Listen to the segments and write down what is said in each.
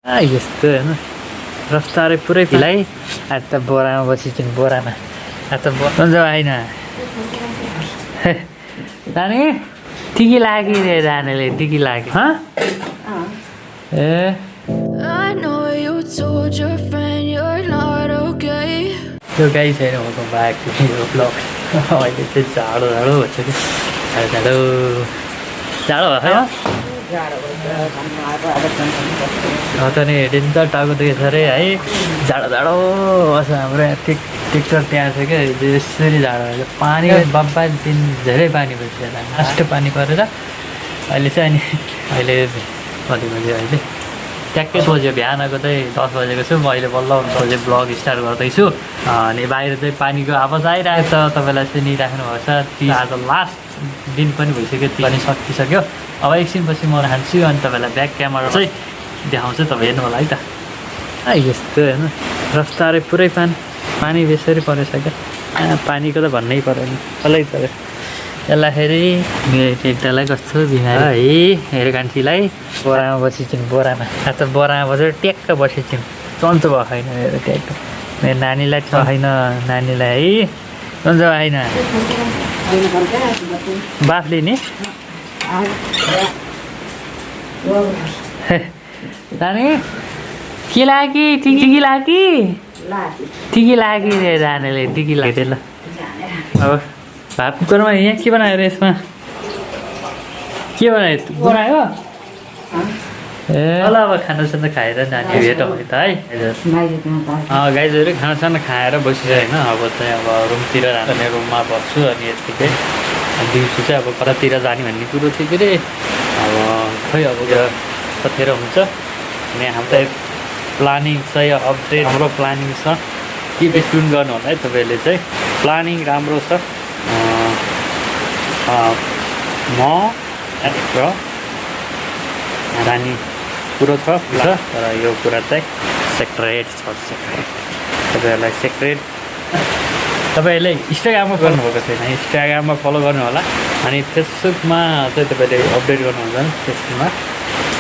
यस्तो होइन रफ्तारै पुरै फिलाइ आज त बोरामा बसिन्छन् बोरामा आज त हुन्छ होइन जाने टिकी लाग्यो रे जानेले टिकी लाग्यो ए त्यो गाई छैन भएको भएको ब्लग अहिले चाहिँ जाडो जाडो भन्छ कि जाडो जाडो भयो त नि डेन्जर टाउको दुखेछ अरे है जाडो जाडो बस्छ हाम्रो यहाँ टिक्टर त्यहाँ छ क्या यसरी जाडो भयो पानी बब्बा दिन धेरै पानी पऱ्यो लास्ट पानी परेर अहिले चाहिँ अनि अहिले कति बज्यो अहिले ट्याक्कै बज्यो बिहानको चाहिँ 10 बजेको छु म अहिले बल्ल 10 बजे ब्लग स्टार्ट गर्दैछु अनि बाहिर चाहिँ पानीको आवाज आइरहेको छ तपाईँलाई सुनिराख्नु भएको छ आज लास्ट दिन पनि भइसक्यो पनि सकिसक्यो अब एकछिनपछि म खान्छु अनि तपाईँलाई ब्याक क्यामेरा चाहिँ देखाउँछु तपाईँ हेर्नु होला है त यस्तो होइन रफ्तारै पुरै पानी बेसरी परिसक्यो पानीको त भन्नै पऱ्यो नि कसलाई पऱ्यो यसलाई फेरि एकतालाई कस्तो बिमारी है हेरे कान्छीलाई बोरामा बसिन्छन् बोरामा आज त बोरामा बसेर ट्याक्क बसिन्छन् चन्चो भएको छैन मेरो ट्याक्क मेरो नानीलाई छैन नानीलाई है चन्चो होइन बाफले नि जाने के लाग्यो टिकी लाग्यो टिकी लाग्यो रे जानेले टिकी लाग्यो ल अब भात कुकरमा यहाँ के बनायो रे यसमा के बनायो बनायो ए ल अब खानासाना खाएर नानी भेटौँ है त है गाइजहरू खानासाना खाएर बसिसक्यो होइन अब चाहिँ अब रुमतिर जाने रुममा बस्छु अनि यतिकै दिउँसो चाहिँ अब कतातिर जाने भन्ने कुरो थियो के अरे अब खै अब कतिखेर हुन्छ अनि हाम्रो प्लानिङ चाहिँ अपडेट हाम्रो प्लानिङ छ के सुन गर्नु होला है तपाईँहरूले चाहिँ प्लानिङ राम्रो छ म र रानी कुरो छ तर यो कुरा चाहिँ सेक्रेट छ सेक्रेट तपाईँहरूलाई सेक्रेट तपाईँहरूले इन्स्टाग्राममा गर्नुभएको छैन इन्स्टाग्राममा फलो गर्नु होला अनि फेसबुकमा चाहिँ तपाईँले अपडेट गर्नुहुन्छ फेसबुकमा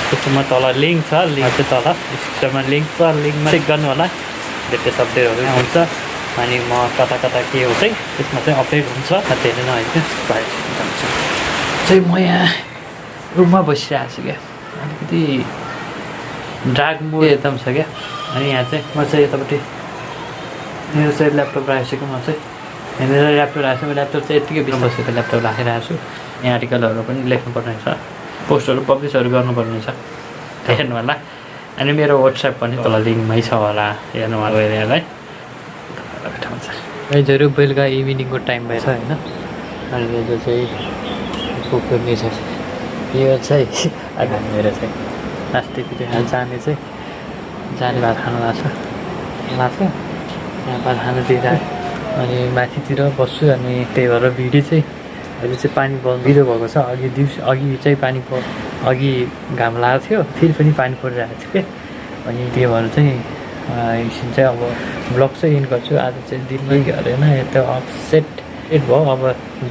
त्यसमा तल लिङ्क छ लिङ्क चाहिँ तल इन्स्टामा लिङ्क छ लिङ्कमा चेक गर्नु होला लेटेस्ट अपडेटहरू हुन्छ अनि म कता कता के हो चाहिँ त्यसमा चाहिँ अपडेट हुन्छ धेरै नभएको चाहिँ म यहाँ रुममा बसिरहेको छु क्या अलिकति डार्क मोड एकदम छ क्या अनि यहाँ चाहिँ म चाहिँ यतापट्टि मेरो चाहिँ ल्यापटप राखेको छु म चाहिँ मेरो ल्यापटप राखेको छु ल्यापटप चाहिँ यत्तिकै बिचमा बसेको ल्यापटप राखिरहेको छु यहाँ आर्टिकलहरू पनि लेख्नुपर्ने छ पोस्टहरू पब्लिसहरू गर्नुपर्ने छ हेर्नु होला अनि मेरो वाट्सएप पनि तल लिङ्कमै छ होला हेर्नु होला है बिठाउँछ गाइजहरू बेलुका इभिनिङको टाइम भएछ होइन अनि यो चाहिँ कुकुरले छ यो चाहिँ अहिले मेरो चाहिँ लास्टतिर जाने भात खानु लाग्छ यहाँ भात खानु दिइरहेको अनि माथितिर बस्छु अनि त्यही भएर भिडियो चाहिँ अहिले चाहिँ पानी बगिलो भएको छ अघि अघि चाहिँ पानी अघि घाम लागेको थियो फेरि पनि पानी परिरहेको थियो क्या अनि त्यही भएर चाहिँ एकछिन चाहिँ अब ब्लग चाहिँ इन गर्छु आज चाहिँ दिनमै गरेन यता अपसेट भयो अब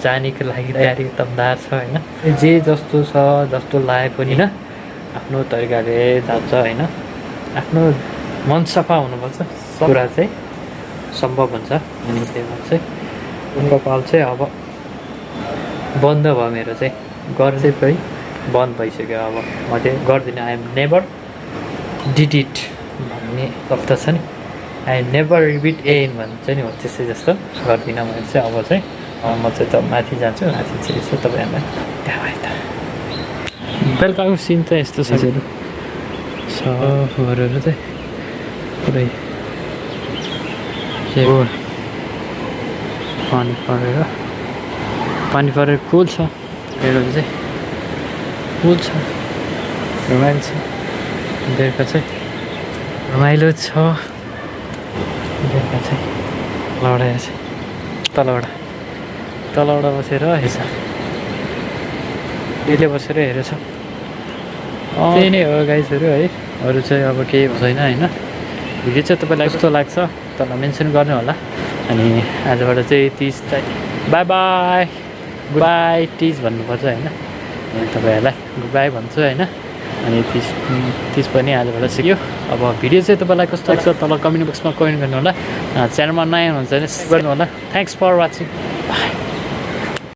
जानेको लागि तयारी तमदार छ होइन जे जस्तो छ जस्तो लागे पनि न आफ्नो तरिकाले जान्छ होइन आफ्नो मन सफा हुनुपर्छ कुरा चाहिँ सम्भव हुन्छ अनि त्यही भएर चाहिँ कपाल चाहिँ अब बन्द भयो मेरो चाहिँ गर्दै पनि बन्द भइसक्यो अब म चाहिँ गर्दिनँ I am never did it भन्ने शब्द छ नि आई नेभर रिपिट एन भन्छ नि हो त्यस्तै जस्तो गर्दिनँ भने चाहिँ अब चाहिँ म चाहिँ त माथि जान्छु माथि चाहिँ यसो तपाईँहरूलाई देखाएँ त बेलुकाको सिन त यस्तो छ घरहरू चाहिँ पुरै पानी परेर कुल छ बेलुका चाहिँ कुल छ रमाइलो छ बेलुका चाहिँ रमाइलो छ बेलुका चाहिँ लडाएर चाहिँ तलबाट बसेर हेर्छ यसले बसेर हेरेछ त्यही नै हो गाइजहरू है अरू चाहिँ अब केही हुँदैन होइन भिडियो चाहिँ तपाईँलाई कस्तो लाग्छ तल मेन्सन गर्नु होला अनि आजबाट चाहिँ तिज चाहिँ by by good by Teej भन्नुपर्छ होइन तपाईँहरूलाई गुड बाई भन्छु होइन अनि तिस पनि आजबाट सिक्यो अब भिडियो चाहिँ तपाईँलाई कस्तो लाग्छ तल कमेन्ट बक्समा कमेन्ट गर्नु होला च्यानलमा नयाँ हुनुहुन्छ भने सब्सक्राइब गर्नु होला थ्याङ्क्स फर वाचिङ